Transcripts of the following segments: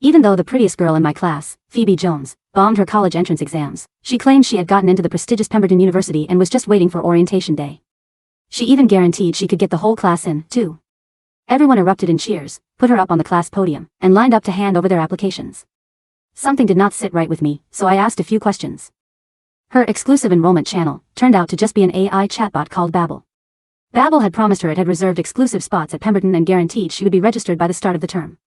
Even though the prettiest girl in my class, Phoebe Jones, bombed her college entrance exams, she claimed she had gotten into the prestigious Pemberton University and was just waiting for orientation day. She even guaranteed she could get the whole class in, too. Everyone erupted in cheers, put her up on the class podium, and lined up to hand over their applications. Something did not sit right with me, so I asked a few questions. Her exclusive enrollment channel turned out to just be an AI chatbot called Babble. Babble had promised her it had reserved exclusive spots at Pemberton and guaranteed she would be registered by the start of the term.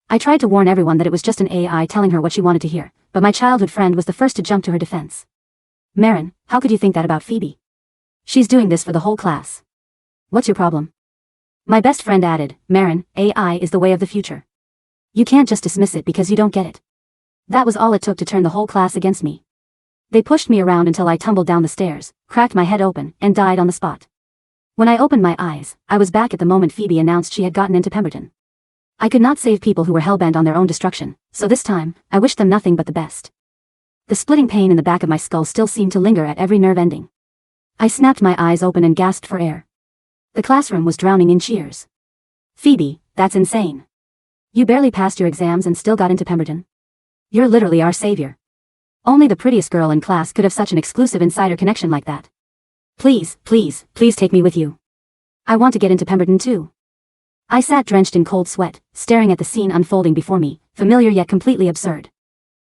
I tried to warn everyone that it was just an AI telling her what she wanted to hear, but my childhood friend was the first to jump to her defense. Maren, how could you think that about Phoebe? She's doing this for the whole class. What's your problem? My best friend added, Maren, AI is the way of the future. You can't just dismiss it because you don't get it. That was all it took to turn the whole class against me. They pushed me around until I tumbled down the stairs, cracked my head open, and died on the spot. When I opened my eyes, I was back at the moment Phoebe announced she had gotten into Pemberton. I could not save people who were hellbent on their own destruction, so this time, I wished them nothing but the best. The splitting pain in the back of my skull still seemed to linger at every nerve ending. I snapped my eyes open and gasped for air. The classroom was drowning in cheers. Phoebe, that's insane. You barely passed your exams and still got into Pemberton. You're literally our savior. Only the prettiest girl in class could have such an exclusive insider connection like that. Please, please, please take me with you. I want to get into Pemberton too. I sat drenched in cold sweat, staring at the scene unfolding before me, familiar yet completely absurd.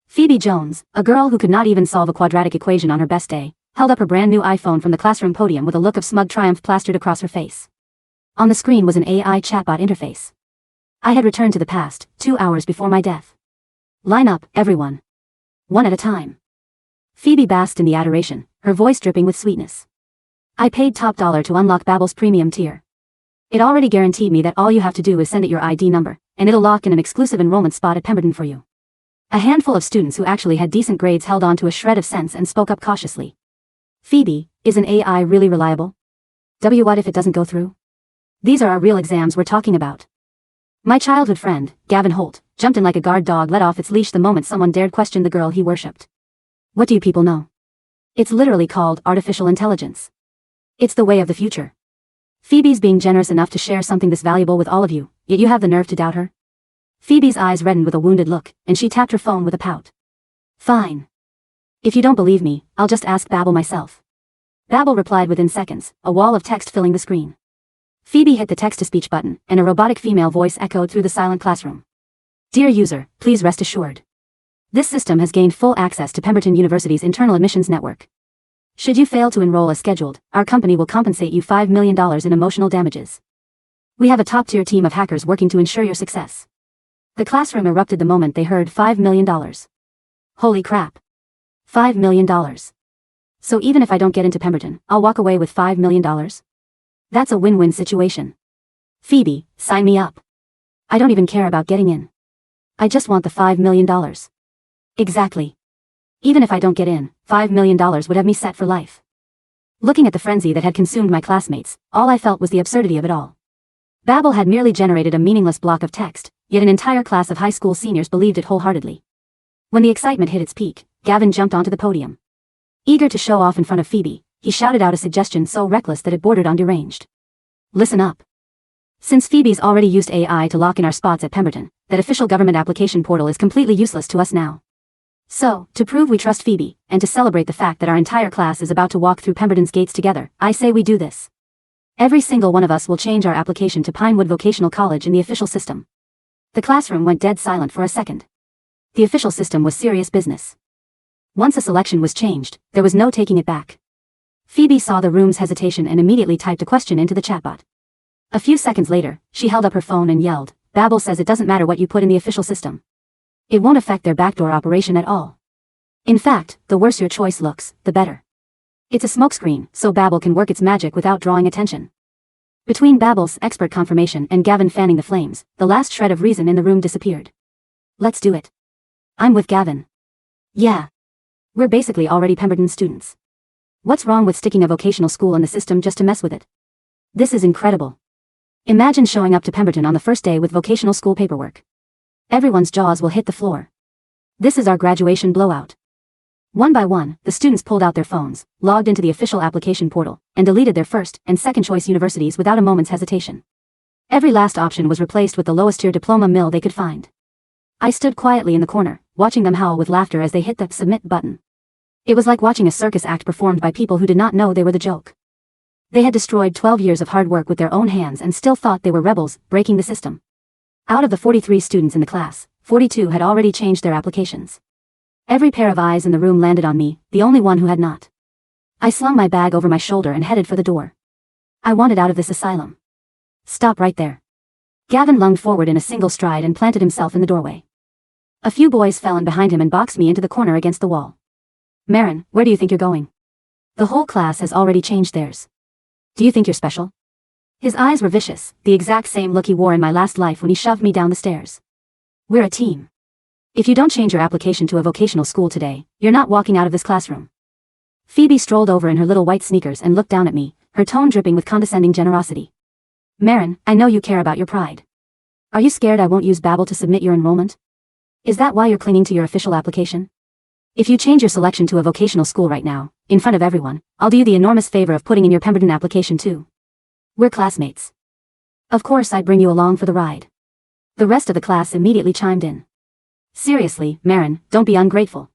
Phoebe Jones, a girl who could not even solve a quadratic equation on her best day, held up her brand new iPhone from the classroom podium with a look of smug triumph plastered across her face. On the screen was an AI chatbot interface. I had returned to the past, 2 hours before my death. Line up, everyone. One at a time. Phoebe basked in the adoration, her voice dripping with sweetness. I paid top dollar to unlock Babble's premium tier. It already guaranteed me that all you have to do is send it your ID number, and it'll lock in an exclusive enrollment spot at Pemberton for you. A handful of students who actually had decent grades held on to a shred of sense and spoke up cautiously. Phoebe, is an AI really reliable? What if it doesn't go through? These are our real exams we're talking about. My childhood friend, Gavin Holt, jumped in like a guard dog let off its leash the moment someone dared question the girl he worshipped. What do you people know? It's literally called artificial intelligence. It's the way of the future. Phoebe's being generous enough to share something this valuable with all of you, yet you have the nerve to doubt her? Phoebe's eyes reddened with a wounded look, and she tapped her phone with a pout. Fine. If you don't believe me, I'll just ask Babble myself. Babble replied within seconds, a wall of text filling the screen. Phoebe hit the text-to-speech button, and a robotic female voice echoed through the silent classroom. Dear user, please rest assured. This system has gained full access to Pemberton University's internal admissions network. Should you fail to enroll as scheduled, our company will compensate you $5 million in emotional damages. We have a top-tier team of hackers working to ensure your success. The classroom erupted the moment they heard $5 million. Holy crap. $5 million. So even if I don't get into Pemberton, I'll walk away with $5 million? That's a win-win situation. Phoebe, sign me up. I don't even care about getting in. I just want the $5 million. Exactly. Even if I don't get in, $5 million would have me set for life. Looking at the frenzy that had consumed my classmates, all I felt was the absurdity of it all. Babble had merely generated a meaningless block of text, yet an entire class of high school seniors believed it wholeheartedly. When the excitement hit its peak, Gavin jumped onto the podium. Eager to show off in front of Phoebe, he shouted out a suggestion so reckless that it bordered on deranged. Listen up. Since Phoebe's already used AI to lock in our spots at Pemberton, that official government application portal is completely useless to us now. So, to prove we trust Phoebe, and to celebrate the fact that our entire class is about to walk through Pemberton's gates together, I say we do this. Every single one of us will change our application to Pinewood Vocational College in the official system. The classroom went dead silent for a second. The official system was serious business. Once a selection was changed, there was no taking it back. Phoebe saw the room's hesitation and immediately typed a question into the chatbot. A few seconds later, she held up her phone and yelled, Babble says it doesn't matter what you put in the official system. It won't affect their backdoor operation at all. In fact, the worse your choice looks, the better. It's a smokescreen, so Babble can work its magic without drawing attention. Between Babble's expert confirmation and Gavin fanning the flames, the last shred of reason in the room disappeared. Let's do it. I'm with Gavin. Yeah. We're basically already Pemberton students. What's wrong with sticking a vocational school in the system just to mess with it? This is incredible. Imagine showing up to Pemberton on the first day with vocational school paperwork. Everyone's jaws will hit the floor. This is our graduation blowout. One by one, the students pulled out their phones, logged into the official application portal, and deleted their first and second choice universities without a moment's hesitation. Every last option was replaced with the lowest tier diploma mill they could find. I stood quietly in the corner, watching them howl with laughter as they hit the submit button. It was like watching a circus act performed by people who did not know they were the joke. They had destroyed 12 years of hard work with their own hands and still thought they were rebels, breaking the system. Out of the 43 students in the class, 42 had already changed their applications. Every pair of eyes in the room landed on me, the only one who had not. I slung my bag over my shoulder and headed for the door. I wanted out of this asylum. Stop right there. Gavin lunged forward in a single stride and planted himself in the doorway. A few boys fell in behind him and boxed me into the corner against the wall. Maren, where do you think you're going? The whole class has already changed theirs. Do you think you're special? His eyes were vicious, the exact same look he wore in my last life when he shoved me down the stairs. We're a team. If you don't change your application to a vocational school today, you're not walking out of this classroom. Phoebe strolled over in her little white sneakers and looked down at me, her tone dripping with condescending generosity. Maren, I know you care about your pride. Are you scared I won't use Babble to submit your enrollment? Is that why you're clinging to your official application? If you change your selection to a vocational school right now, in front of everyone, I'll do you the enormous favor of putting in your Pemberton application too. We're classmates. Of course I'd bring you along for the ride. The rest of the class immediately chimed in. Seriously, Maren, don't be ungrateful.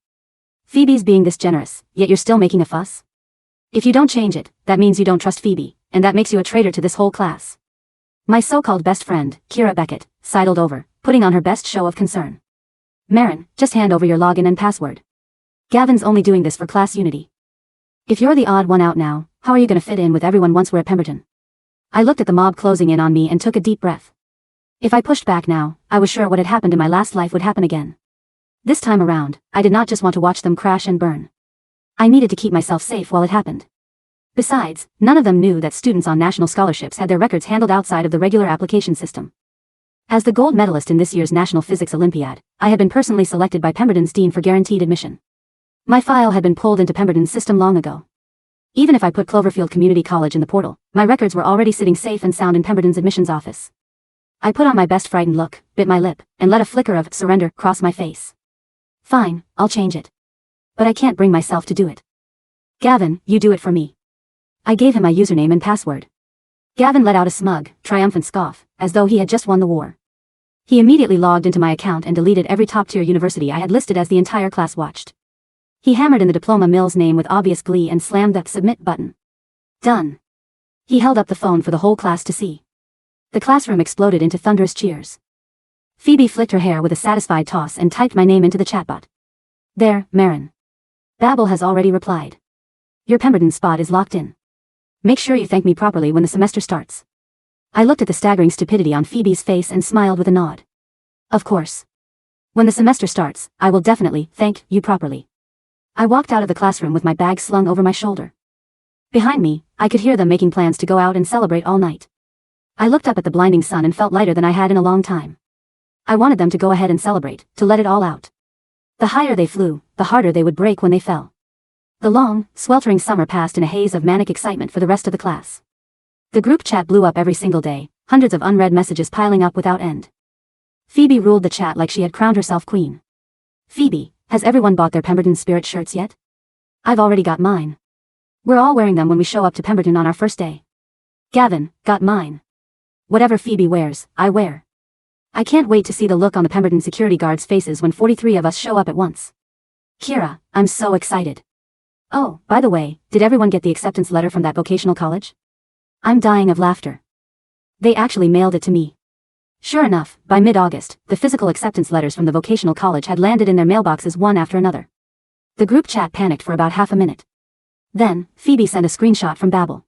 Phoebe's being this generous, yet you're still making a fuss? If you don't change it, that means you don't trust Phoebe, and that makes you a traitor to this whole class. My so-called best friend, Kira Beckett, sidled over, putting on her best show of concern. Maren, just hand over your login and password. Gavin's only doing this for class unity. If you're the odd one out now, how are you gonna fit in with everyone once we're at Pemberton? I looked at the mob closing in on me and took a deep breath. If I pushed back now, I was sure what had happened in my last life would happen again. This time around, I did not just want to watch them crash and burn. I needed to keep myself safe while it happened. Besides, none of them knew that students on national scholarships had their records handled outside of the regular application system. As the gold medalist in this year's National Physics Olympiad, I had been personally selected by Pemberton's dean for guaranteed admission. My file had been pulled into Pemberton's system long ago. Even if I put Cloverfield Community College in the portal, my records were already sitting safe and sound in Pemberton's admissions office. I put on my best frightened look, bit my lip, and let a flicker of surrender cross my face. Fine, I'll change it. But I can't bring myself to do it. Gavin, you do it for me. I gave him my username and password. Gavin let out a smug, triumphant scoff, as though he had just won the war. He immediately logged into my account and deleted every top-tier university I had listed as the entire class watched. He hammered in the diploma mill's name with obvious glee and slammed that submit button. Done. He held up the phone for the whole class to see. The classroom exploded into thunderous cheers. Phoebe flicked her hair with a satisfied toss and typed my name into the chatbot. There, Maren. Babble has already replied. Your Pemberton spot is locked in. Make sure you thank me properly when the semester starts. I looked at the staggering stupidity on Phoebe's face and smiled with a nod. Of course. When the semester starts, I will definitely thank you properly. I walked out of the classroom with my bag slung over my shoulder. Behind me, I could hear them making plans to go out and celebrate all night. I looked up at the blinding sun and felt lighter than I had in a long time. I wanted them to go ahead and celebrate, to let it all out. The higher they flew, the harder they would break when they fell. The long, sweltering summer passed in a haze of manic excitement for the rest of the class. The group chat blew up every single day, hundreds of unread messages piling up without end. Phoebe ruled the chat like she had crowned herself queen. Phoebe, has everyone bought their Pemberton Spirit shirts yet? I've already got mine. We're all wearing them when we show up to Pemberton on our first day. Gavin, got mine. Whatever Phoebe wears, I wear. I can't wait to see the look on the Pemberton security guards' faces when 43 of us show up at once. Kira, I'm so excited. Oh, by the way, did everyone get the acceptance letter from that vocational college? I'm dying of laughter. They actually mailed it to me. Sure enough, by mid-August, the physical acceptance letters from the vocational college had landed in their mailboxes one after another. The group chat panicked for about half a minute. Then, Phoebe sent a screenshot from Babble.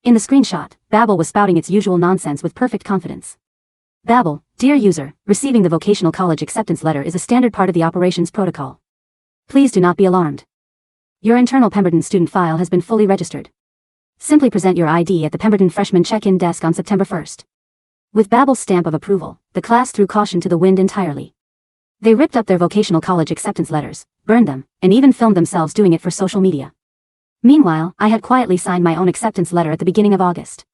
In the screenshot, Babble was spouting its usual nonsense with perfect confidence. Babble, dear user, receiving the vocational college acceptance letter is a standard part of the operations protocol. Please do not be alarmed. Your internal Pemberton student file has been fully registered. Simply present your ID at the Pemberton freshman check-in desk on September 1st. With Babble's stamp of approval, the class threw caution to the wind entirely. They ripped up their vocational college acceptance letters, burned them, and even filmed themselves doing it for social media. Meanwhile, I had quietly signed my own acceptance letter at the beginning of August.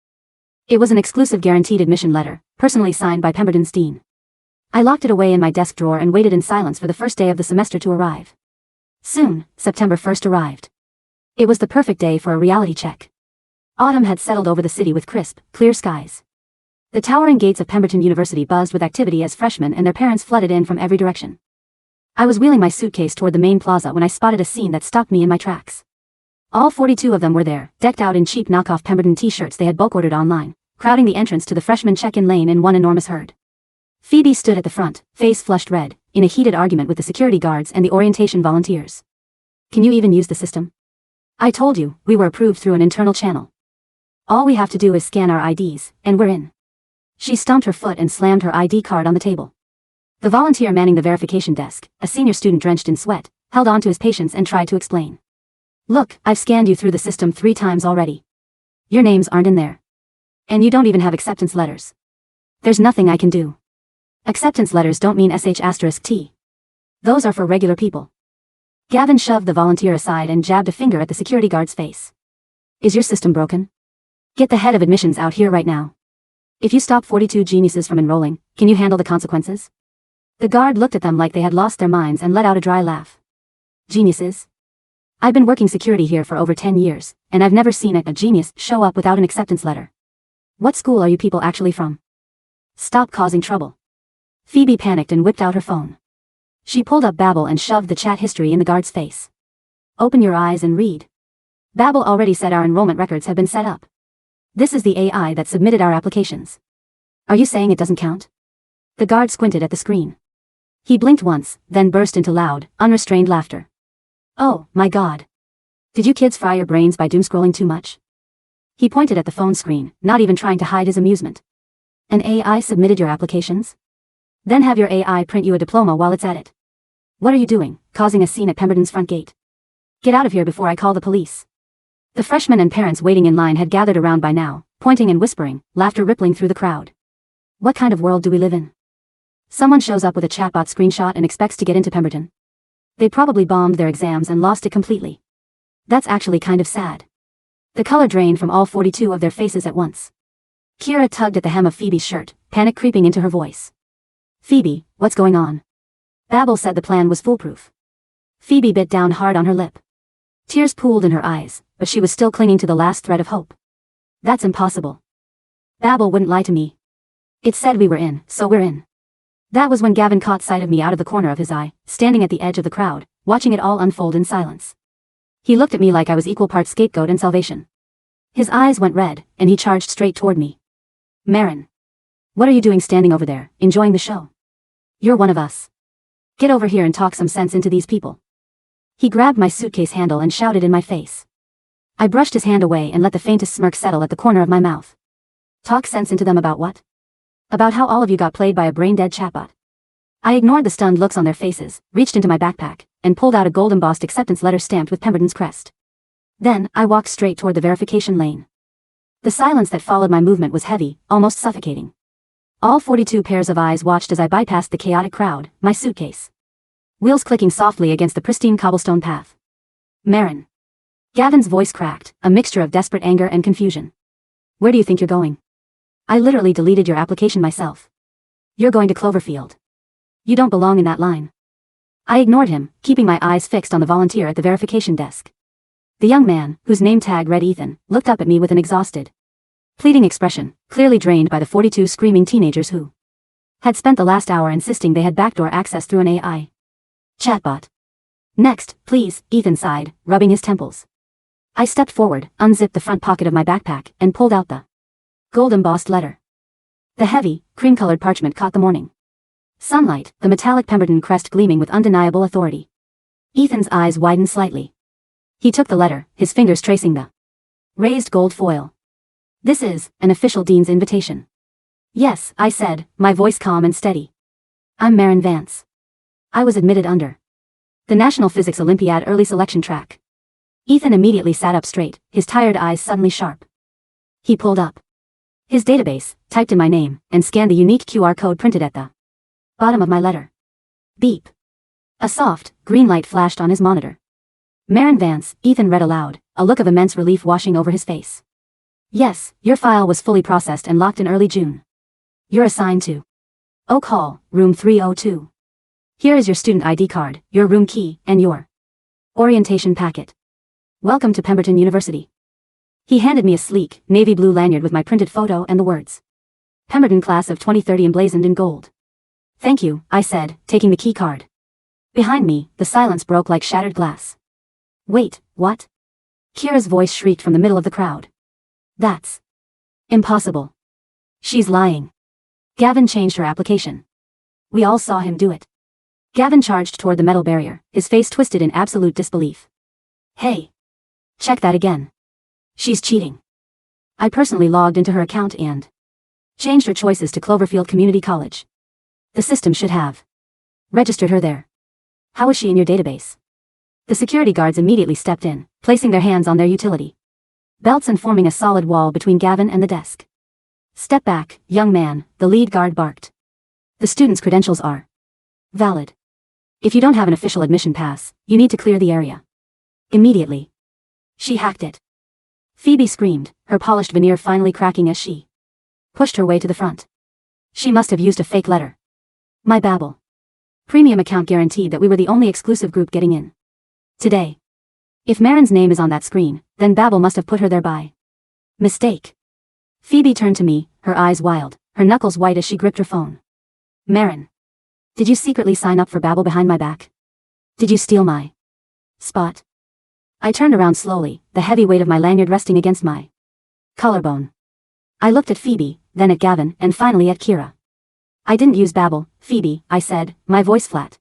It was an exclusive guaranteed admission letter, personally signed by Pemberton's dean. I locked it away in my desk drawer and waited in silence for the first day of the semester to arrive. Soon, September 1st arrived. It was the perfect day for a reality check. Autumn had settled over the city with crisp, clear skies. The towering gates of Pemberton University buzzed with activity as freshmen and their parents flooded in from every direction. I was wheeling my suitcase toward the main plaza when I spotted a scene that stopped me in my tracks. All 42 of them were there, decked out in cheap knockoff Pemberton t-shirts they had bulk ordered online, crowding the entrance to the freshman check-in lane in one enormous herd. Phoebe stood at the front, face flushed red, in a heated argument with the security guards and the orientation volunteers. Can you even use the system? I told you, we were approved through an internal channel. All we have to do is scan our IDs, and we're in. She stomped her foot and slammed her ID card on the table. The volunteer manning the verification desk, a senior student drenched in sweat, held on to his patience and tried to explain. Look, I've scanned you through the system 3 times already. Your names aren't in there. And you don't even have acceptance letters. There's nothing I can do. Acceptance letters don't mean **T. Those are for regular people. Gavin shoved the volunteer aside and jabbed a finger at the security guard's face. Is your system broken? Get the head of admissions out here right now. If you stop 42 geniuses from enrolling, can you handle the consequences? The guard looked at them like they had lost their minds and let out a dry laugh. Geniuses? I've been working security here for over 10 years, and I've never seen a genius show up without an acceptance letter. What school are you people actually from? Stop causing trouble. Phoebe panicked and whipped out her phone. She pulled up Babble and shoved the chat history in the guard's face. Open your eyes and read. Babble already said our enrollment records have been set up. This is the AI that submitted our applications. Are you saying it doesn't count? The guard squinted at the screen. He blinked once, then burst into loud, unrestrained laughter. Oh, my God. Did you kids fry your brains by doom-scrolling too much? He pointed at the phone screen, not even trying to hide his amusement. An AI submitted your applications? Then have your AI print you a diploma while it's at it. What are you doing, causing a scene at Pemberton's front gate? Get out of here before I call the police. The freshmen and parents waiting in line had gathered around by now, pointing and whispering, laughter rippling through the crowd. What kind of world do we live in? Someone shows up with a chatbot screenshot and expects to get into Pemberton. They probably bombed their exams and lost it completely. That's actually kind of sad. The color drained from all 42 of their faces at once. Kira tugged at the hem of Phoebe's shirt, panic creeping into her voice. Phoebe, what's going on? Babble said the plan was foolproof. Phoebe bit down hard on her lip. Tears pooled in her eyes, but she was still clinging to the last thread of hope. That's impossible. Babble wouldn't lie to me. It said we were in, so we're in. That was when Gavin caught sight of me out of the corner of his eye, standing at the edge of the crowd, watching it all unfold in silence. He looked at me like I was equal parts scapegoat and salvation. His eyes went red, and he charged straight toward me. Maren. What are you doing standing over there, enjoying the show? You're one of us. Get over here and talk some sense into these people. He grabbed my suitcase handle and shouted in my face. I brushed his hand away and let the faintest smirk settle at the corner of my mouth. Talk sense into them about what? About how all of you got played by a brain-dead chatbot. I ignored the stunned looks on their faces, reached into my backpack, and pulled out a gold-embossed acceptance letter stamped with Pemberton's crest. Then, I walked straight toward the verification lane. The silence that followed my movement was heavy, almost suffocating. All 42 pairs of eyes watched as I bypassed the chaotic crowd, my suitcase. Wheels clicking softly against the pristine cobblestone path. Maren. Gavin's voice cracked, a mixture of desperate anger and confusion. Where do you think you're going? I literally deleted your application myself. You're going to Cloverfield. You don't belong in that line. I ignored him, keeping my eyes fixed on the volunteer at the verification desk. The young man, whose name tag read Ethan, looked up at me with an exhausted, pleading expression, clearly drained by the 42 screaming teenagers who had spent the last hour insisting they had backdoor access through an AI chatbot. Next, please, Ethan sighed, rubbing his temples. I stepped forward, unzipped the front pocket of my backpack, and pulled out the gold-embossed letter. The heavy, cream-colored parchment caught the morning sunlight, the metallic Pemberton crest gleaming with undeniable authority. Ethan's eyes widened slightly. He took the letter, his fingers tracing the raised gold foil. This is an official dean's invitation. Yes, I said, my voice calm and steady. I'm Maren Vance. I was admitted under the National Physics Olympiad early selection track. Ethan immediately sat up straight, his tired eyes suddenly sharp. He pulled up his database, typed in my name, and scanned the unique QR code printed at the bottom of my letter. Beep. A soft, green light flashed on his monitor. Maren Vance, Ethan read aloud, a look of immense relief washing over his face. Yes, your file was fully processed and locked in early June. You're assigned to Oak Hall, room 302. Here is your student ID card, your room key, and your orientation packet. Welcome to Pemberton University. He handed me a sleek, navy blue lanyard with my printed photo and the words Pemberton class of 2030 emblazoned in gold. Thank you, I said, taking the key card. Behind me, the silence broke like shattered glass. Wait, what? Kira's voice shrieked from the middle of the crowd. That's impossible. She's lying. Gavin changed her application. We all saw him do it. Gavin charged toward the metal barrier, his face twisted in absolute disbelief. Hey. Check that again. She's cheating. I personally logged into her account and changed her choices to Cloverfield Community College. The system should have registered her there. How is she in your database? The security guards immediately stepped in, placing their hands on their utility belts and forming a solid wall between Gavin and the desk. Step back, young man, the lead guard barked. The student's credentials are valid. If you don't have an official admission pass, you need to clear the area immediately. She hacked it. Phoebe screamed, her polished veneer finally cracking as she pushed her way to the front. She must have used a fake letter. My Babble premium account guaranteed that we were the only exclusive group getting in today. If Maren's name is on that screen, then Babble must have put her there by mistake. Phoebe turned to me, her eyes wild, her knuckles white as she gripped her phone. Maren. Did you secretly sign up for Babble behind my back? Did you steal my spot? I turned around slowly, the heavy weight of my lanyard resting against my collarbone. I looked at Phoebe, then at Gavin, and finally at Kira. I didn't use Babble, Phoebe, I said, my voice flat.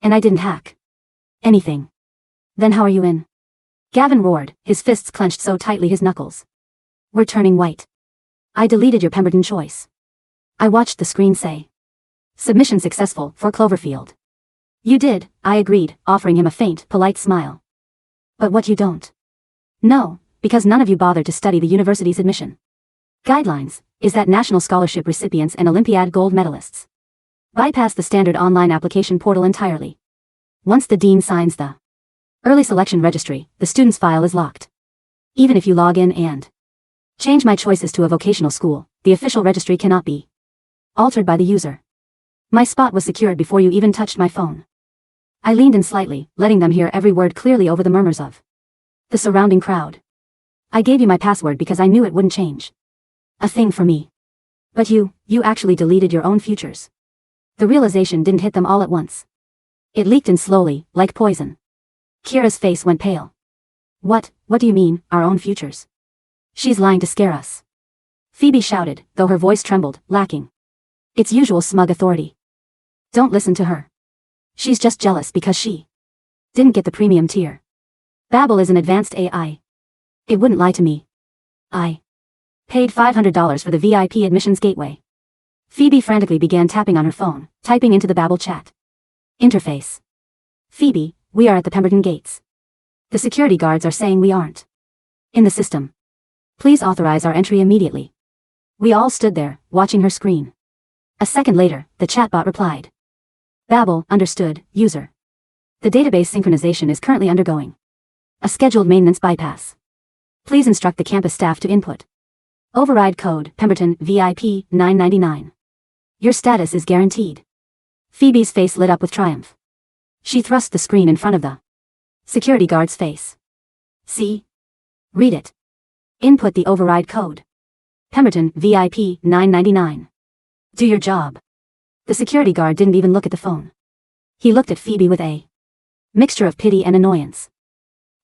And I didn't hack anything. Then how are you in? Gavin roared, his fists clenched so tightly his knuckles were turning white. I deleted your Pemberton choice. I watched the screen say. Submission successful for Cloverfield. You did, I agreed, offering him a faint, polite smile. But what you don't know, because none of you bothered to study the university's admission guidelines, is that national scholarship recipients and Olympiad gold medalists bypass the standard online application portal entirely. Once the dean signs the early selection registry, the student's file is locked. Even if you log in and change my choices to a vocational school, the official registry cannot be altered by the user. My spot was secured before you even touched my phone. I leaned in slightly, letting them hear every word clearly over the murmurs of the surrounding crowd. I gave you my password because I knew it wouldn't change a thing for me. But you actually deleted your own futures. The realization didn't hit them all at once. It leaked in slowly, like poison. Kira's face went pale. What do you mean, our own futures? She's lying to scare us. Phoebe shouted, though her voice trembled, lacking its usual smug authority. Don't listen to her. She's just jealous because she didn't get the premium tier. Babble is an advanced AI. It wouldn't lie to me. I paid $500 for the VIP admissions gateway. Phoebe frantically began tapping on her phone, typing into the Babble chat interface. Phoebe, we are at the Pemberton gates. The security guards are saying we aren't in the system. Please authorize our entry immediately. We all stood there, watching her screen. A second later, the chatbot replied. Babble, understood, user. The database synchronization is currently undergoing a scheduled maintenance bypass. Please instruct the campus staff to input override code Pemberton VIP 999. Your status is guaranteed. Phoebe's face lit up with triumph. She thrust the screen in front of the security guard's face. See? Read it. Input the override code. Pemberton VIP 999. Do your job. The security guard didn't even look at the phone. He looked at Phoebe with a mixture of pity and annoyance.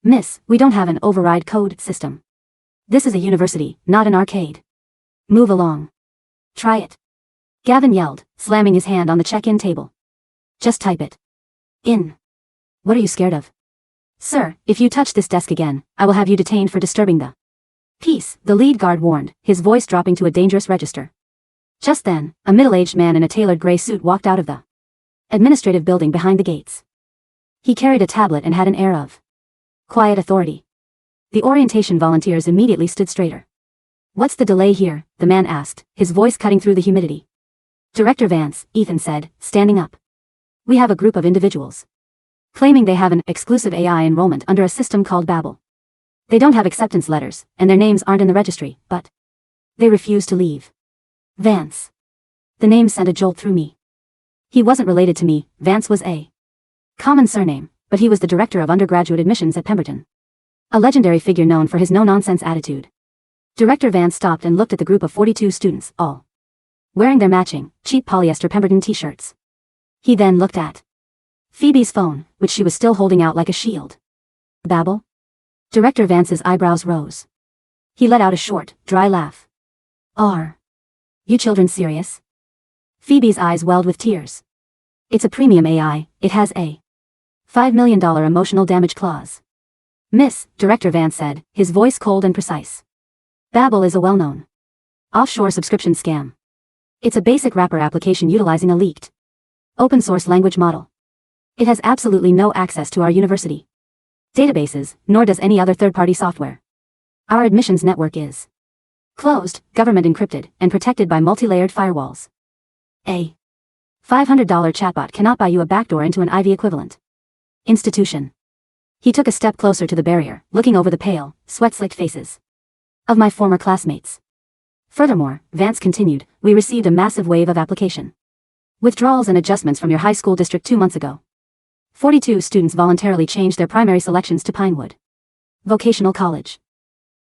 Miss, we don't have an override code system. This is a university, not an arcade. Move along. Try it. Gavin yelled, slamming his hand on the check-in table. Just type it in. What are you scared of? Sir, if you touch this desk again, I will have you detained for disturbing the peace, the lead guard warned, his voice dropping to a dangerous register. Just then, a middle-aged man in a tailored gray suit walked out of the administrative building behind the gates. He carried a tablet and had an air of quiet authority. The orientation volunteers immediately stood straighter. What's the delay here? The man asked, his voice cutting through the humidity. Director Vance, Ethan said, standing up. We have a group of individuals claiming they have an exclusive AI enrollment under a system called Babble. They don't have acceptance letters, and their names aren't in the registry, but they refuse to leave. Vance. The name sent a jolt through me. He wasn't related to me. Vance was a common surname, but he was the director of undergraduate admissions at Pemberton. A legendary figure known for his no-nonsense attitude. Director Vance stopped and looked at the group of 42 students, all wearing their matching, cheap polyester Pemberton t-shirts. He then looked at Phoebe's phone, which she was still holding out like a shield. Babble? Director Vance's eyebrows rose. He let out a short, dry laugh. Are you children serious? Phoebe's eyes welled with tears. It's a premium AI, it has a $5 million emotional damage clause. Miss, Director Vance said, his voice cold and precise. Babble is a well-known offshore subscription scam. It's a basic wrapper application utilizing a leaked open-source language model. It has absolutely no access to our university databases, nor does any other third-party software. Our admissions network is closed, government encrypted, and protected by multi-layered firewalls. A $500 chatbot cannot buy you a backdoor into an Ivy equivalent institution. He took a step closer to the barrier, looking over the pale, sweat-slicked faces of my former classmates. Furthermore, Vance continued, we received a massive wave of application withdrawals and adjustments from your high school district 2 months ago. 42 students voluntarily changed their primary selections to Pinewood Vocational College.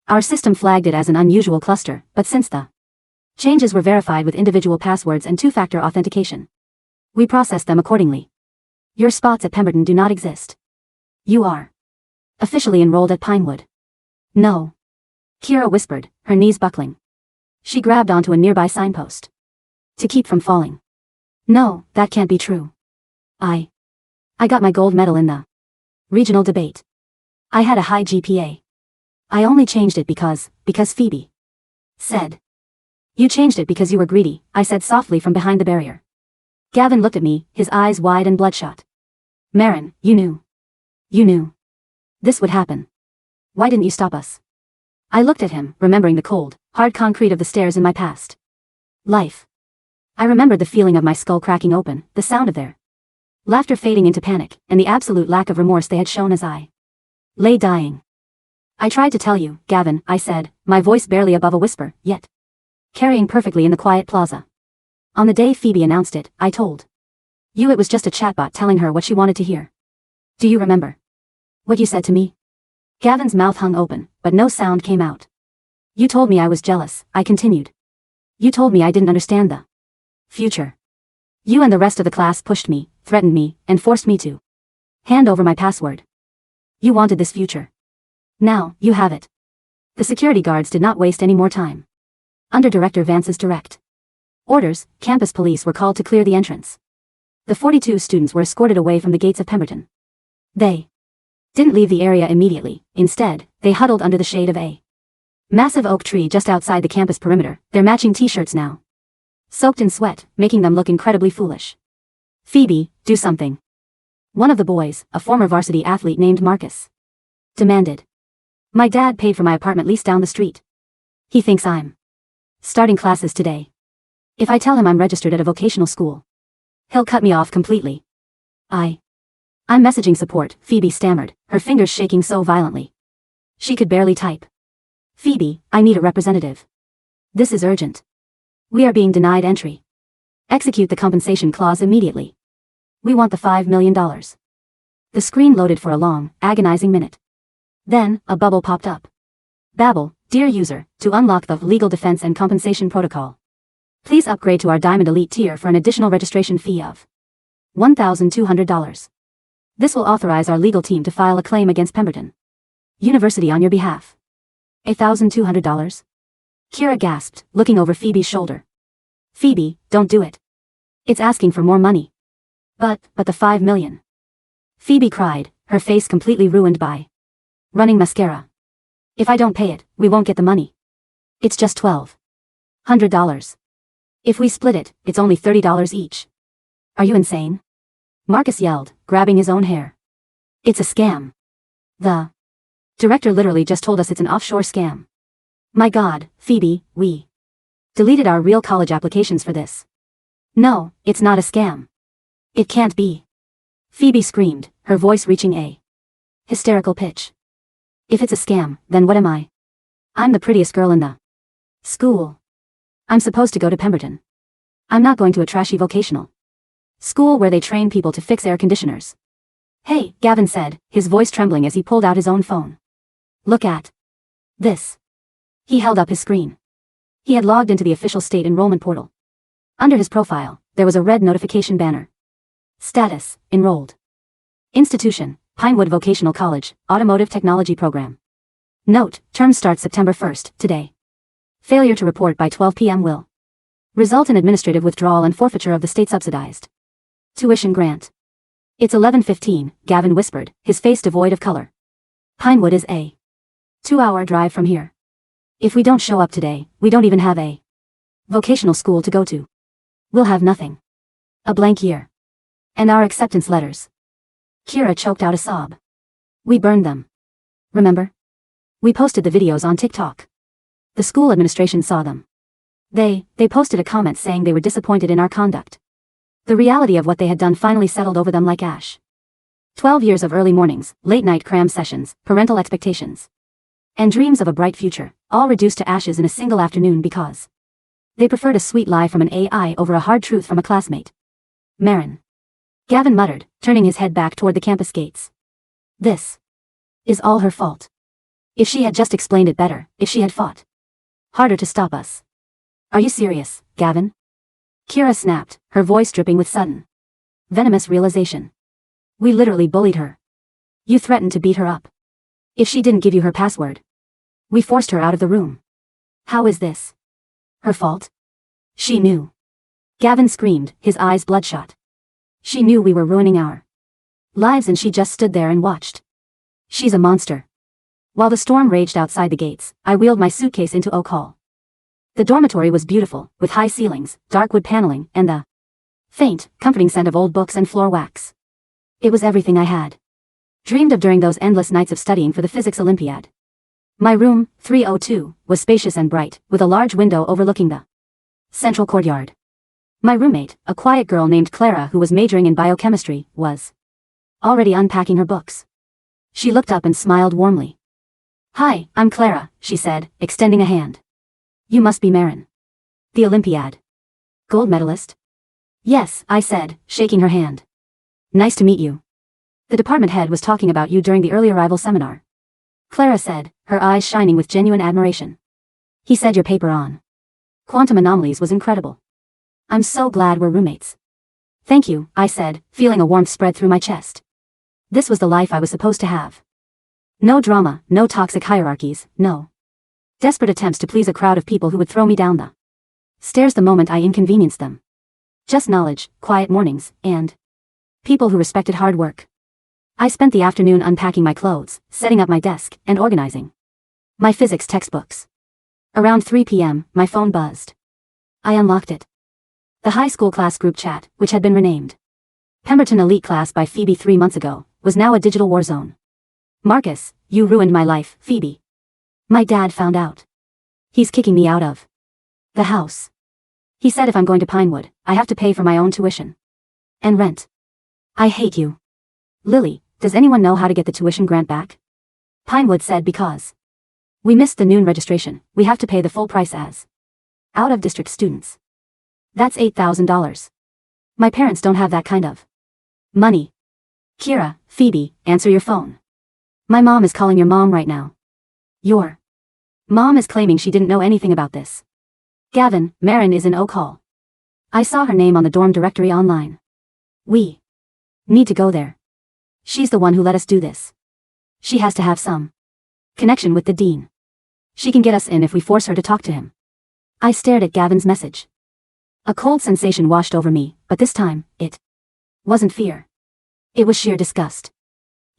Our system flagged it as an unusual cluster, but since the changes were verified with individual passwords and two-factor authentication, we processed them accordingly. Your spots at Pemberton do not exist. You are officially enrolled at Pinewood. No. Kira whispered, her knees buckling. She grabbed onto a nearby signpost to keep from falling. No, that can't be true. I got my gold medal in the regional debate. I had a high GPA. I only changed it because Phoebe said. You changed it because you were greedy, I said softly from behind the barrier. Gavin looked at me, his eyes wide and bloodshot. Maren, you knew. You knew this would happen. Why didn't you stop us? I looked at him, remembering the cold, hard concrete of the stairs in my past life. I remembered the feeling of my skull cracking open, the sound of their laughter fading into panic, and the absolute lack of remorse they had shown as I lay dying. I tried to tell you, Gavin, I said, my voice barely above a whisper, yet carrying perfectly in the quiet plaza. On the day Phoebe announced it, I told you it was just a chatbot telling her what she wanted to hear. Do you remember what you said to me? Gavin's mouth hung open, but no sound came out. You told me I was jealous, I continued. You told me I didn't understand the future. You and the rest of the class pushed me, threatened me, and forced me to hand over my password. You wanted this future. Now, you have it. The security guards did not waste any more time. Under Director Vance's direct orders, campus police were called to clear the entrance. The 42 students were escorted away from the gates of Pemberton. They didn't leave the area immediately. Instead, they huddled under the shade of a massive oak tree just outside the campus perimeter, their matching t-shirts now soaked in sweat, making them look incredibly foolish. Phoebe, do something. One of the boys, a former varsity athlete named Marcus, demanded. My dad paid for my apartment lease down the street. He thinks I'm starting classes today. If I tell him I'm registered at a vocational school, he'll cut me off completely. I'm messaging support, Phoebe stammered, her fingers shaking so violently she could barely type. Phoebe, I need a representative. This is urgent. We are being denied entry. Execute the compensation clause immediately. We want the $5 million. The screen loaded for a long, agonizing minute. Then, a bubble popped up. Babble, dear user, to unlock the legal defense and compensation protocol, please upgrade to our Diamond Elite tier for an additional registration fee of $1,200. This will authorize our legal team to file a claim against Pemberton University on your behalf. $1,200? Kira gasped, looking over Phoebe's shoulder. Phoebe, don't do it. It's asking for more money. But the $5 million. Phoebe cried, her face completely ruined by running mascara. If I don't pay it, we won't get the money. It's just $1,200. If we split it, it's only $30 each. Are you insane? Marcus yelled, grabbing his own hair. It's a scam. The director literally just told us it's an offshore scam. My God, Phoebe, we deleted our real college applications for this. No, it's not a scam. It can't be. Phoebe screamed, her voice reaching a hysterical pitch. If it's a scam, then what am I? I'm the prettiest girl in the school. I'm supposed to go to Pemberton. I'm not going to a trashy vocational school where they train people to fix air conditioners. Hey, Gavin said, his voice trembling as he pulled out his own phone. Look at this. He held up his screen. He had logged into the official state enrollment portal. Under his profile, there was a red notification banner. Status, enrolled. Institution, Pinewood Vocational College, Automotive Technology Program. Note, term starts September 1st, today. Failure to report by 12 p.m. will result in administrative withdrawal and forfeiture of the state-subsidized tuition grant. It's 11:15, Gavin whispered, his face devoid of color. Pinewood is a 2-hour drive from here. If we don't show up today, we don't even have a vocational school to go to. We'll have nothing. A blank year. And our acceptance letters. Kira choked out a sob. We burned them. Remember? We posted the videos on TikTok. The school administration saw them. They posted a comment saying they were disappointed in our conduct. The reality of what they had done finally settled over them like ash. 12 years of early mornings, late-night cram sessions, parental expectations, and dreams of a bright future, all reduced to ashes in a single afternoon because they preferred a sweet lie from an AI over a hard truth from a classmate. Maren. Gavin muttered, turning his head back toward the campus gates. This is all her fault. If she had just explained it better, if she had fought harder to stop us. Are you serious, Gavin? Kira snapped, her voice dripping with sudden, venomous realization. We literally bullied her. You threatened to beat her up. If she didn't give you her password. We forced her out of the room. How is this her fault? She knew. Gavin screamed, his eyes bloodshot. She knew we were ruining our lives and she just stood there and watched. She's a monster. While the storm raged outside the gates, I wheeled my suitcase into Oak Hall. The dormitory was beautiful, with high ceilings, dark wood paneling, and the faint, comforting scent of old books and floor wax. It was everything I had dreamed of during those endless nights of studying for the physics Olympiad. My room, 302, was spacious and bright, with a large window overlooking the central courtyard. My roommate, a quiet girl named Clara who was majoring in biochemistry, was already unpacking her books. She looked up and smiled warmly. Hi, I'm Clara, she said, extending a hand. You must be Maren. The Olympiad gold medalist? Yes, I said, shaking her hand. Nice to meet you. The department head was talking about you during the early arrival seminar. Clara said, her eyes shining with genuine admiration. He said your paper on quantum anomalies was incredible. I'm so glad we're roommates. Thank you, I said, feeling a warmth spread through my chest. This was the life I was supposed to have. No drama, no toxic hierarchies, no desperate attempts to please a crowd of people who would throw me down the stairs the moment I inconvenienced them. Just knowledge, quiet mornings, and people who respected hard work. I spent the afternoon unpacking my clothes, setting up my desk, and organizing my physics textbooks. Around 3 p.m., my phone buzzed. I unlocked it. The high school class group chat, which had been renamed Pemberton Elite Class by Phoebe 3 months ago, was now a digital war zone. Marcus, you ruined my life, Phoebe. My dad found out. He's kicking me out of the house. He said if I'm going to Pinewood, I have to pay for my own tuition and rent. I hate you. Lily, does anyone know how to get the tuition grant back? Pinewood said because we missed the noon registration, we have to pay the full price as out-of-district students. That's $8,000. My parents don't have that kind of money. Kira, Phoebe, answer your phone. My mom is calling your mom right now. Your mom is claiming she didn't know anything about this. Gavin, Maren is in Oak Hall. I saw her name on the dorm directory online. We need to go there. She's the one who let us do this. She has to have some connection with the dean. She can get us in if we force her to talk to him. I stared at Gavin's message. A cold sensation washed over me, but this time, it wasn't fear. It was sheer disgust.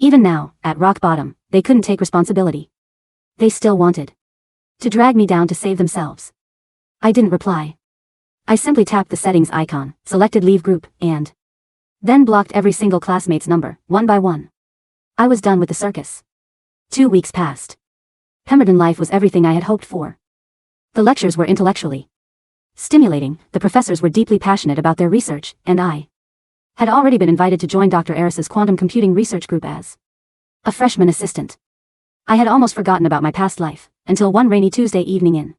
Even now, at rock bottom, they couldn't take responsibility. They still wanted to drag me down to save themselves. I didn't reply. I simply tapped the settings icon, selected leave group, and then blocked every single classmate's number, one by one. I was done with the circus. 2 weeks passed. Pemberton life was everything I had hoped for. The lectures were intellectually stimulating, the professors were deeply passionate about their research, and I had already been invited to join Dr. Eris's quantum computing research group as a freshman assistant. I had almost forgotten about my past life, until one rainy Tuesday evening in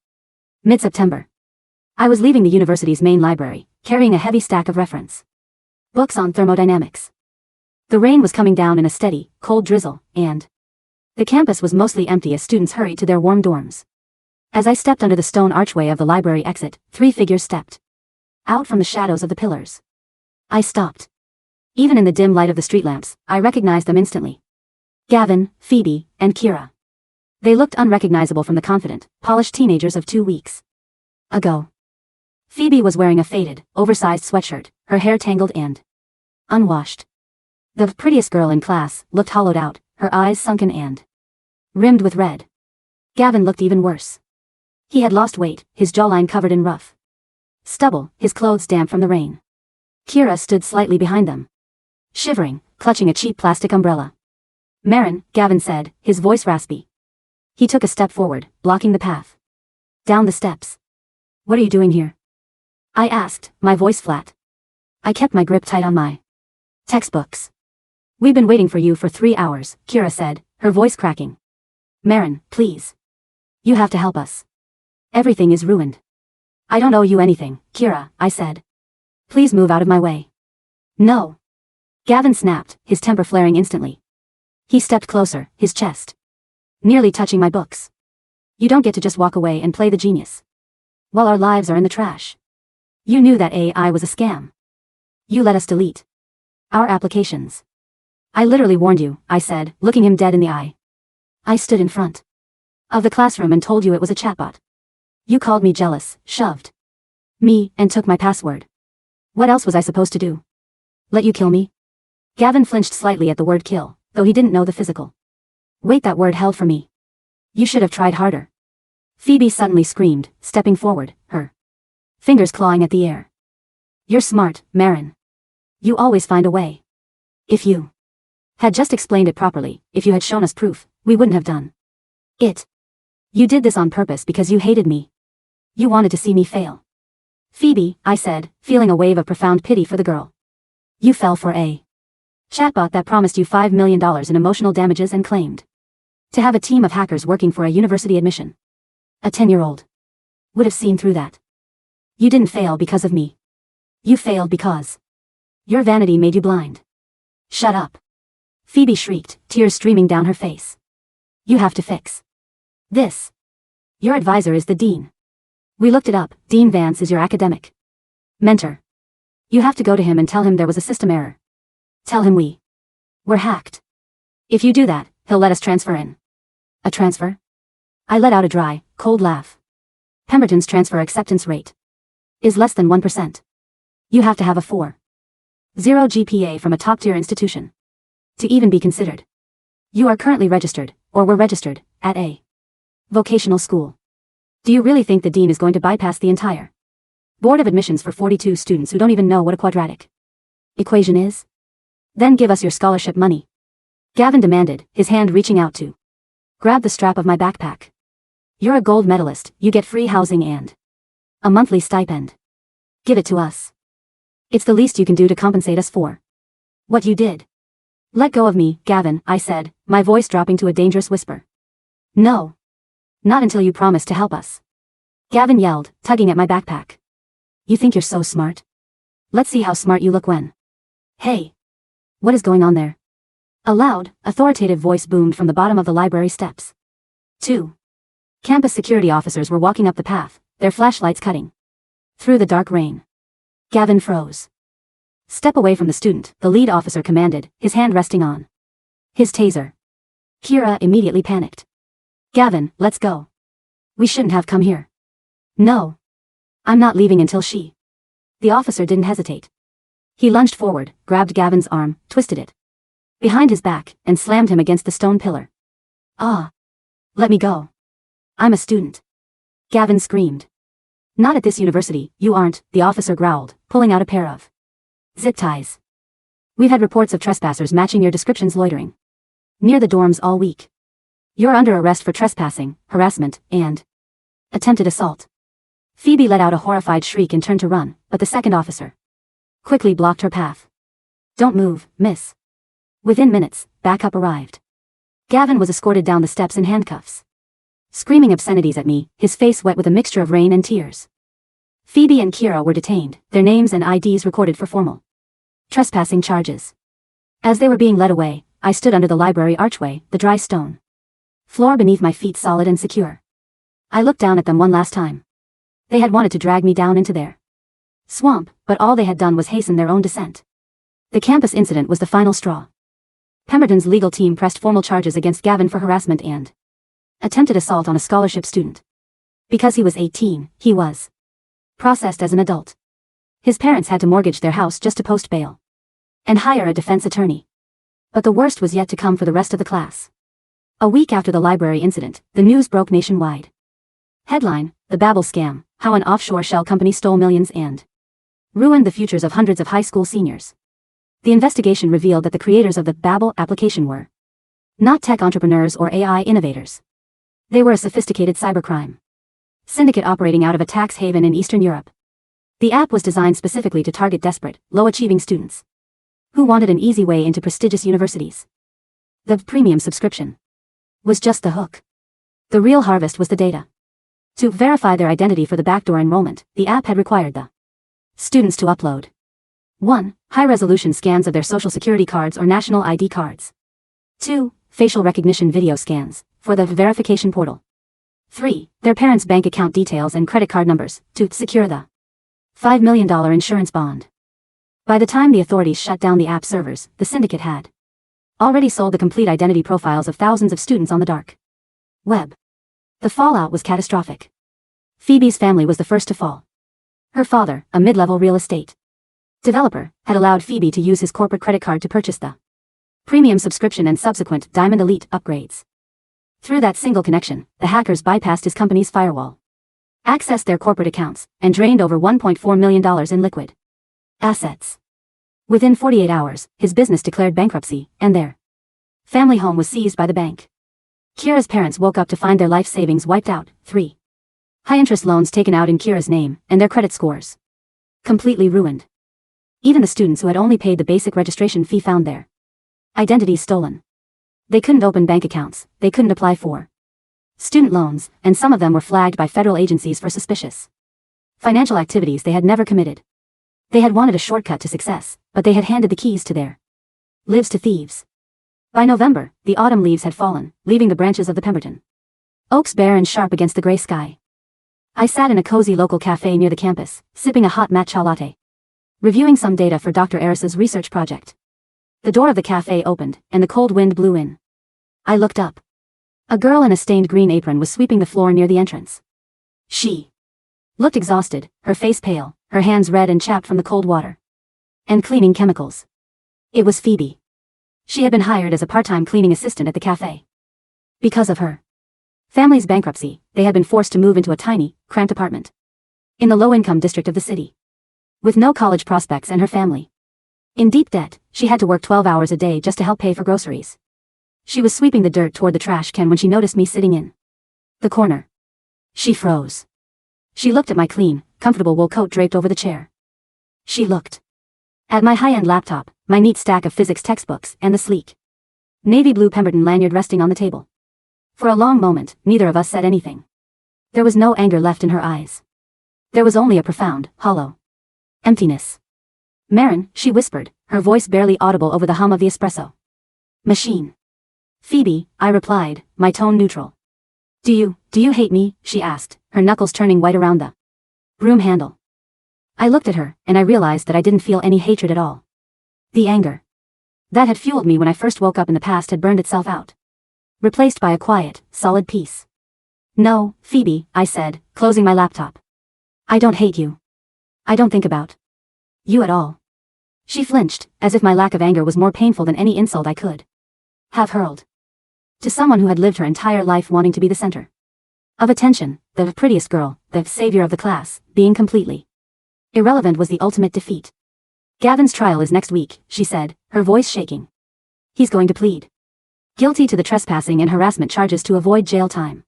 mid-September. I was leaving the university's main library, carrying a heavy stack of reference books on thermodynamics. The rain was coming down in a steady, cold drizzle, and the campus was mostly empty as students hurried to their warm dorms. As I stepped under the stone archway of the library exit, 3 figures stepped out from the shadows of the pillars. I stopped. Even in the dim light of the street lamps, I recognized them instantly. Gavin, Phoebe, and Kira. They looked unrecognizable from the confident, polished teenagers of 2 weeks ago. Phoebe was wearing a faded, oversized sweatshirt, her hair tangled and unwashed. The prettiest girl in class looked hollowed out, her eyes sunken and rimmed with red. Gavin looked even worse. He had lost weight, his jawline covered in rough stubble, his clothes damp from the rain. Kira stood slightly behind them, shivering, clutching a cheap plastic umbrella. Maren, Gavin said, his voice raspy. He took a step forward, blocking the path. Down the steps. What are you doing here? I asked, my voice flat. I kept my grip tight on my textbooks. We've been waiting for you for 3 hours, Kira said, her voice cracking. Maren, please. You have to help us. Everything is ruined. I don't owe you anything, Kira, I said. Please move out of my way. No. Gavin snapped, his temper flaring instantly. He stepped closer, his chest nearly touching my books. You don't get to just walk away and play the genius while our lives are in the trash. You knew that AI was a scam. You let us delete our applications. I literally warned you, I said, looking him dead in the eye. I stood in front of the classroom and told you it was a chatbot. You called me jealous, shoved me, and took my password. What else was I supposed to do? Let you kill me? Gavin flinched slightly at the word kill, though he didn't know the physical weight that word held for me. You should have tried harder. Phoebe suddenly screamed, stepping forward, her fingers clawing at the air. You're smart, Maren. You always find a way. If you had just explained it properly, if you had shown us proof, we wouldn't have done it. You did this on purpose because you hated me. You wanted to see me fail. Phoebe, I said, feeling a wave of profound pity for the girl. You fell for a chatbot that promised you $5 million in emotional damages and claimed to have a team of hackers working for a university admission. A 10-year-old would have seen through that. You didn't fail because of me. You failed because your vanity made you blind. Shut up. Phoebe shrieked, tears streaming down her face. You have to fix this. Your advisor is the dean. We looked it up, Dean Vance is your academic mentor. You have to go to him and tell him there was a system error. Tell him we were hacked. If you do that, he'll let us transfer in. A transfer? I let out a dry, cold laugh. Pemberton's transfer acceptance rate is less than 1%. You have to have a 4.0 GPA from a top-tier institution to even be considered. You are currently registered, or were registered, at a vocational school. Do you really think the dean is going to bypass the entire board of admissions for 42 students who don't even know what a quadratic equation is? Then give us your scholarship money. Gavin demanded, his hand reaching out to grab the strap of my backpack. You're a gold medalist, you get free housing and a monthly stipend. Give it to us. It's the least you can do to compensate us for what you did. Let go of me, Gavin, I said, my voice dropping to a dangerous whisper. No. Not until you promise to help us. Gavin yelled, tugging at my backpack. You think you're so smart? Let's see how smart you look when. Hey. What is going on there? A loud, authoritative voice boomed from the bottom of the library steps. 2 campus security officers were walking up the path, their flashlights cutting through the dark rain. Gavin froze. Step away from the student, the lead officer commanded, his hand resting on his taser. Kira immediately panicked. Gavin, let's go. We shouldn't have come here. No. I'm not leaving until she. The officer didn't hesitate. He lunged forward, grabbed Gavin's arm, twisted it behind his back, and slammed him against the stone pillar. Ah. Let me go. I'm a student. Gavin screamed. Not at this university, you aren't, the officer growled, pulling out a pair of zip ties. We've had reports of trespassers matching your descriptions loitering near the dorms all week. You're under arrest for trespassing, harassment, and attempted assault. Phoebe let out a horrified shriek and turned to run, but the second officer quickly blocked her path. Don't move, miss. Within minutes, backup arrived. Gavin was escorted down the steps in handcuffs, screaming obscenities at me, his face wet with a mixture of rain and tears. Phoebe and Kira were detained, their names and IDs recorded for formal trespassing charges. As they were being led away, I stood under the library archway, the dry stone floor beneath my feet solid and secure. I looked down at them one last time. They had wanted to drag me down into their swamp, but all they had done was hasten their own descent. The campus incident was the final straw. Pemberton's legal team pressed formal charges against Gavin for harassment and attempted assault on a scholarship student. Because he was 18, he was processed as an adult. His parents had to mortgage their house just to post bail and hire a defense attorney. But the worst was yet to come for the rest of the class. A week after the library incident, the news broke nationwide. Headline: The Babble Scam, How an Offshore Shell Company Stole Millions and Ruined the Futures of Hundreds of High School Seniors. The investigation revealed that the creators of the Babble application were not tech entrepreneurs or AI innovators. They were a sophisticated cybercrime syndicate operating out of a tax haven in Eastern Europe. The app was designed specifically to target desperate, low-achieving students who wanted an easy way into prestigious universities. The premium subscription was just the hook. The real harvest was the data. To verify their identity for the backdoor enrollment, the app had required the students to upload 1. High-resolution scans of their social security cards or national ID cards. 2. Facial recognition video scans for the verification portal. 3. Their parents' bank account details and credit card numbers to secure the $5 million insurance bond. By the time the authorities shut down the app servers, the syndicate had already sold the complete identity profiles of thousands of students on the dark web. The fallout was catastrophic. Phoebe's family was the first to fall. Her father, a mid-level real estate developer, had allowed Phoebe to use his corporate credit card to purchase the premium subscription and subsequent Diamond Elite upgrades. Through that single connection, the hackers bypassed his company's firewall, accessed their corporate accounts, and drained over $1.4 million in liquid assets. Within 48 hours, his business declared bankruptcy, and their family home was seized by the bank. Kira's parents woke up to find their life savings wiped out. 3. High-interest loans taken out in Kira's name, and their credit scores completely ruined. Even the students who had only paid the basic registration fee found their identities stolen. They couldn't open bank accounts, they couldn't apply for student loans, and some of them were flagged by federal agencies for suspicious financial activities they had never committed. They had wanted a shortcut to success, but they had handed the keys to their lives to thieves. By November, the autumn leaves had fallen, leaving the branches of the Pemberton oaks bare and sharp against the gray sky. I sat in a cozy local cafe near the campus, sipping a hot matcha latte, reviewing some data for Dr. Eris's research project. The door of the cafe opened, and the cold wind blew in. I looked up. A girl in a stained green apron was sweeping the floor near the entrance. She looked exhausted, her face pale, her hands red and chapped from the cold water and cleaning chemicals. It was Phoebe. She had been hired as a part-time cleaning assistant at the cafe. Because of her family's bankruptcy, they had been forced to move into a tiny, cramped apartment in the low-income district of the city. With no college prospects and her family in deep debt, she had to work 12 hours a day just to help pay for groceries. She was sweeping the dirt toward the trash can when she noticed me sitting in the corner. She froze. She looked at my clean, comfortable wool coat draped over the chair. She looked at my high-end laptop, my neat stack of physics textbooks, and the sleek navy blue Pemberton lanyard resting on the table. For a long moment, neither of us said anything. There was no anger left in her eyes. There was only a profound, hollow emptiness. Maren, she whispered, her voice barely audible over the hum of the espresso machine. Phoebe, I replied, my tone neutral. Do you hate me? She asked, her knuckles turning white around the broom handle. I looked at her, and I realized that I didn't feel any hatred at all. The anger that had fueled me when I first woke up in the past had burned itself out, replaced by a quiet, solid peace. No, Phoebe, I said, closing my laptop. I don't hate you. I don't think about you at all. She flinched, as if my lack of anger was more painful than any insult I could have hurled to someone who had lived her entire life wanting to be the center of attention, the prettiest girl, the savior of the class, being completely irrelevant was the ultimate defeat. Gavin's trial is next week, she said, her voice shaking. He's going to plead guilty to the trespassing and harassment charges to avoid jail time.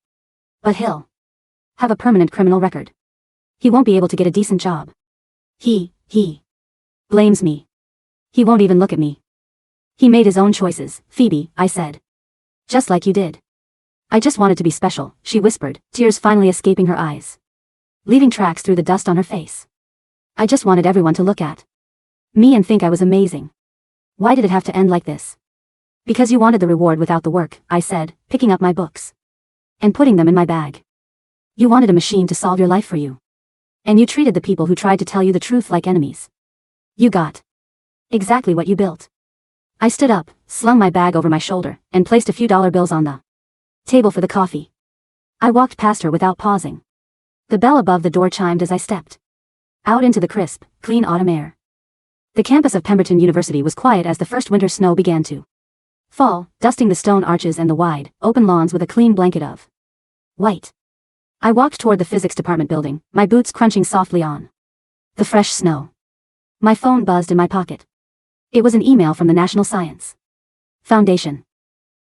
But he'll have a permanent criminal record. He won't be able to get a decent job. He blames me. He won't even look at me. He made his own choices, Phoebe, I said. Just like you did. I just wanted to be special, she whispered, tears finally escaping her eyes, leaving tracks through the dust on her face. I just wanted everyone to look at me and think I was amazing. Why did it have to end like this? Because you wanted the reward without the work, I said, picking up my books and putting them in my bag. You wanted a machine to solve your life for you. And you treated the people who tried to tell you the truth like enemies. You got exactly what you built. I stood up, slung my bag over my shoulder, and placed a few dollar bills on the table for the coffee. I walked past her without pausing. The bell above the door chimed as I stepped out into the crisp, clean autumn air. The campus of Pemberton University was quiet as the first winter snow began to fall, dusting the stone arches and the wide, open lawns with a clean blanket of white. I walked toward the physics department building, my boots crunching softly on the fresh snow. My phone buzzed in my pocket. It was an email from the National Science Foundation.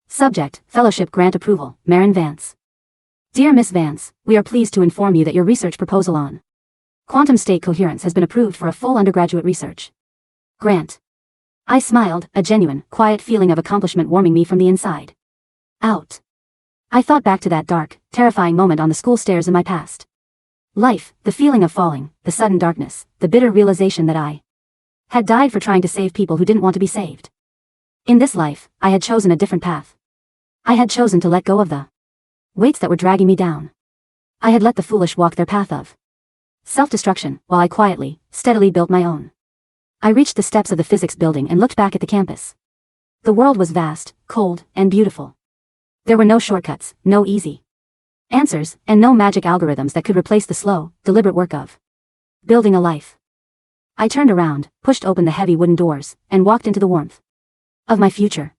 Subject, Fellowship Grant Approval, Maren Vance. Dear Miss Vance, we are pleased to inform you that your research proposal on quantum state coherence has been approved for a full undergraduate research grant. I smiled, a genuine, quiet feeling of accomplishment warming me from the inside out. I thought back to that dark, terrifying moment on the school stairs in my past life, the feeling of falling, the sudden darkness, the bitter realization that I had died for trying to save people who didn't want to be saved. In this life, I had chosen a different path. I had chosen to let go of the weights that were dragging me down. I had let the foolish walk their path of self-destruction, while I quietly, steadily built my own. I reached the steps of the physics building and looked back at the campus. The world was vast, cold, and beautiful. There were no shortcuts, no easy answers, and no magic algorithms that could replace the slow, deliberate work of building a life. I turned around, pushed open the heavy wooden doors, and walked into the warmth of my future.